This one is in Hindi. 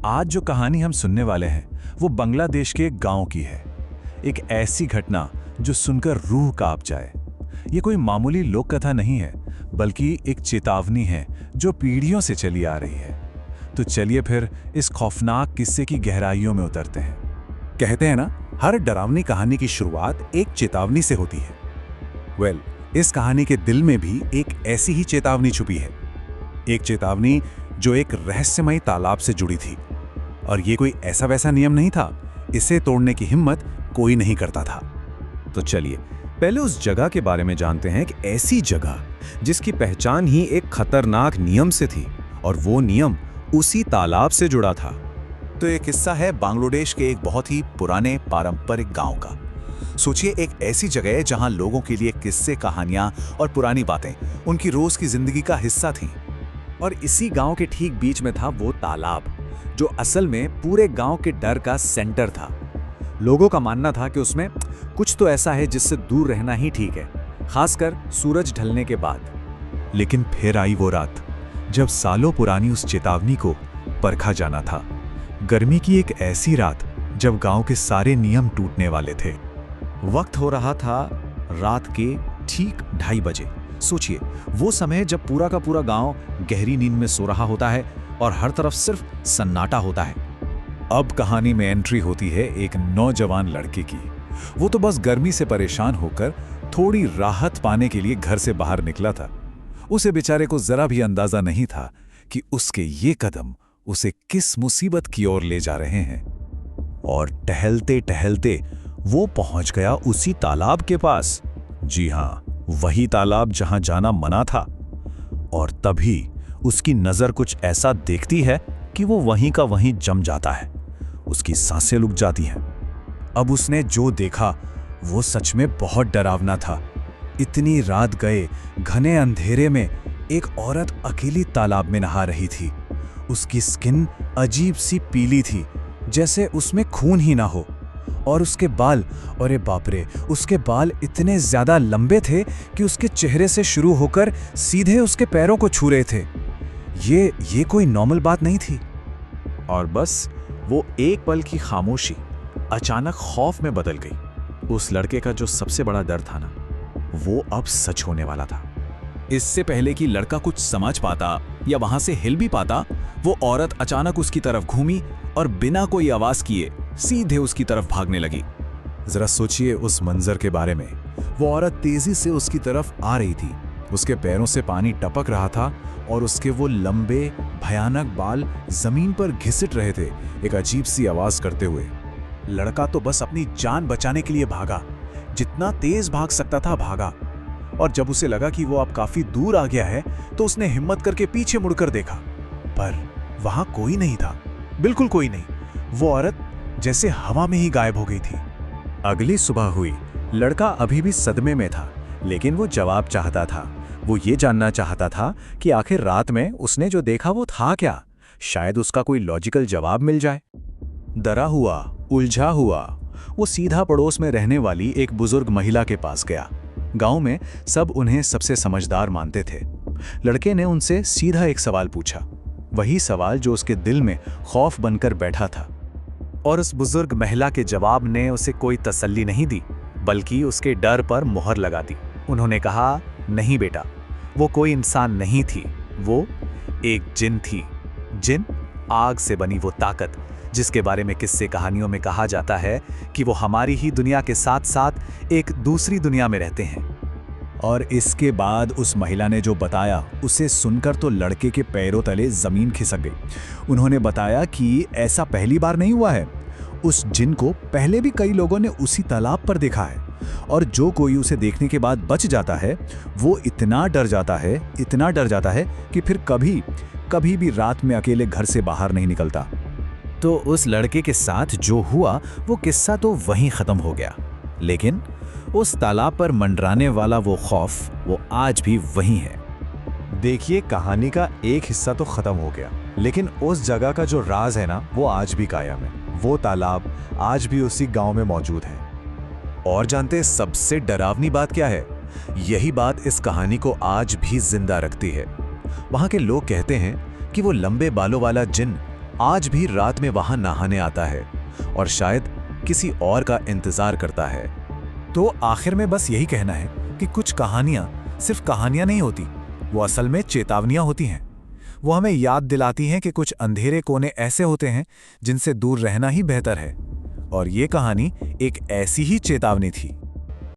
आज जो कहानी हम सुनने वाले हैं वो बांग्लादेश के एक गांव की है। एक ऐसी घटना जो सुनकर रूह कांप जाए। ये कोई मामूली लोक कथा नहीं है, बल्कि एक चेतावनी है जो पीढ़ियों से चली आ रही है। तो चलिए फिर इस खौफनाक किस्से की गहराइयों में उतरते हैं। कहते हैं ना, हर डरावनी कहानी की शुरुआत एक चेतावनी से होती है। इस कहानी के दिल में भी एक ऐसी ही चेतावनी छुपी है। एक चेतावनी जो एक रहस्यमयी तालाब से जुड़ी थी। और ये कोई ऐसा वैसा नियम नहीं था, इसे तोड़ने की हिम्मत कोई नहीं करता था। तो चलिए पहले उस जगह के बारे में जानते हैं, एक ऐसी जगह जिसकी पहचान ही एक खतरनाक नियम से थी, और वो नियम उसी तालाब से जुड़ा था। तो ये किस्सा है बांग्लादेश के एक बहुत ही पुराने पारंपरिक गांव का। सोचिए, एक ऐसी जगह है जहां लोगों के लिए किस्से, कहानियां और पुरानी बातें उनकी रोज की जिंदगी का हिस्सा थीं। और इसी गांव के ठीक बीच में था वो तालाब, जो असल में पूरे गांव के डर का सेंटर था। लोगों का मानना था कि उसमें कुछ तो ऐसा है जिससे दूर रहना ही ठीक है, खासकर सूरज ढलने के बाद। लेकिन फिर आई वो रात जब सालों पुरानी उस चेतावनी को परखा जाना था। गर्मी की एक ऐसी रात जब गांव के सारे नियम टूटने वाले थे। वक्त हो रहा था रात के ठीक 2:30 बजे। सोचिए, वो समय जब पूरा का पूरा गांव गहरी नींद में सो रहा होता है और हर तरफ सिर्फ सन्नाटा होता है। अब कहानी में एंट्री होती है एक नौजवान लड़के की। वो तो बस गर्मी से परेशान होकर थोड़ी राहत पाने के लिए घर से बाहर निकला था। उसे बेचारे को जरा भी अंदाजा नहीं था कि उसके ये कदम उसे किस मुसीबत की ओर ले जा रहे हैं। और टहलते टहलते वो पहुंच गया उसी तालाब के पास। जी हां, वही तालाब जहां जाना मना था। और तभी उसकी नजर कुछ ऐसा देखती है कि वो वहीं का वहीं जम जाता है। उसकी सांसें रुक जाती हैं। अब उसने जो देखा वो सच में बहुत डरावना था। इतनी रात गए घने अंधेरे में एक औरत अकेली तालाब में नहा रही थी। उसकी स्किन अजीब सी पीली थी, जैसे उसमें खून ही ना हो। और उसके बाल, अरे बाप रे, उसके बाल इतने ज्यादा लंबे थे कि उसके चेहरे से शुरू होकर सीधे उसके पैरों को छू रहे थे। ये कोई नॉर्मल बात नहीं थी। और बस वो एक पल की खामोशी अचानक खौफ में बदल गई। उस लड़के का जो सबसे बड़ा डर था ना, वो अब सच होने वाला था। इससे पहले कि लड़का कुछ समझ पाता या वहां से हिल भी पाता, वो औरत अचानक उसकी तरफ घूमी और बिना कोई आवाज किए सीधे उसकी तरफ भागने लगी। जरा सोचिए उस मंजर के बारे में। वो औरत तेजी से उसकी तरफ आ रही थी। उसके पैरों से पानी टपक रहा था और उसके वो लंबे भयानक बाल जमीन पर घिसट रहे थे, एक अजीब सी आवाज करते हुए। लड़का तो बस अपनी जान बचाने के लिए भागा, जितना तेज भाग सकता था भागा। और जब उसे लगा कि वो अब काफी दूर आ गया है, तो उसने हिम्मत करके पीछे मुड़कर देखा, पर वहां कोई नहीं था, बिल्कुल कोई नहीं। वो औरत जैसे हवा में ही गायब हो गई थी। अगली सुबह हुई। लड़का अभी भी सदमे में था, लेकिन वो जवाब चाहता था। वो ये जानना चाहता था कि आखिर रात में उसने जो देखा वो था क्या। शायद उसका कोई लॉजिकल जवाब मिल जाए। डरा हुआ, उलझा हुआ, वो सीधा पड़ोस में रहने वाली एक बुजुर्ग महिला के पास गया। गांव में सब उन्हें सबसे समझदार मानते थे। लड़के ने उनसे सीधा एक सवाल पूछा, वही सवाल जो उसके दिल में खौफ बनकर बैठा था। और उस बुजुर्ग महिला के जवाब ने उसे कोई तसल्ली नहीं दी, बल्कि उसके डर पर मोहर लगा दी। उन्होंने कहा, नहीं बेटा, वो कोई इंसान नहीं थी, वो एक जिन थी। जिन, आग से बनी वो ताकत जिसके बारे में किस्से कहानियों में कहा जाता है कि वो हमारी ही दुनिया के साथ साथ एक दूसरी दुनिया में रहते हैं। और इसके बाद उस महिला ने जो बताया, उसे सुनकर तो लड़के के पैरों तले जमीन खिसक गई। उन्होंने बताया कि ऐसा पहली बार नहीं हुआ है। उस जिन को पहले भी कई लोगों ने उसी तालाब पर देखा है, और जो कोई उसे देखने के बाद बच जाता है, वो इतना डर जाता है कि फिर कभी भी रात में अकेले घर से बाहर नहीं निकलता। तो उस लड़के के साथ जो हुआ वो किस्सा तो वहीं खत्म हो गया, लेकिन उस तालाब पर मंडराने वाला वो खौफ, वो आज भी वहीं है। देखिए, कहानी का एक हिस्सा तो खत्म हो गया, लेकिन उस जगह का जो राज है ना, वो आज भी कायम है। वो तालाब आज भी उसी गांव में मौजूद है। और जानते सबसे डरावनी बात क्या है? यही बात इस कहानी को आज भी जिंदा रखती है। वहां के लोग कहते हैं कि वो लंबे बालों वाला जिन आज भी रात में वहां नहाने आता है और शायद किसी और का इंतजार करता है। तो आखिर में बस यही कहना है कि कुछ कहानियां सिर्फ कहानियां नहीं होती, वो असल में चेतावनियां होती हैं। वो हमें याद दिलाती हैं कि कुछ अंधेरे कोने ऐसे होते हैं जिनसे दूर रहना ही बेहतर है। और ये कहानी एक ऐसी ही चेतावनी थी।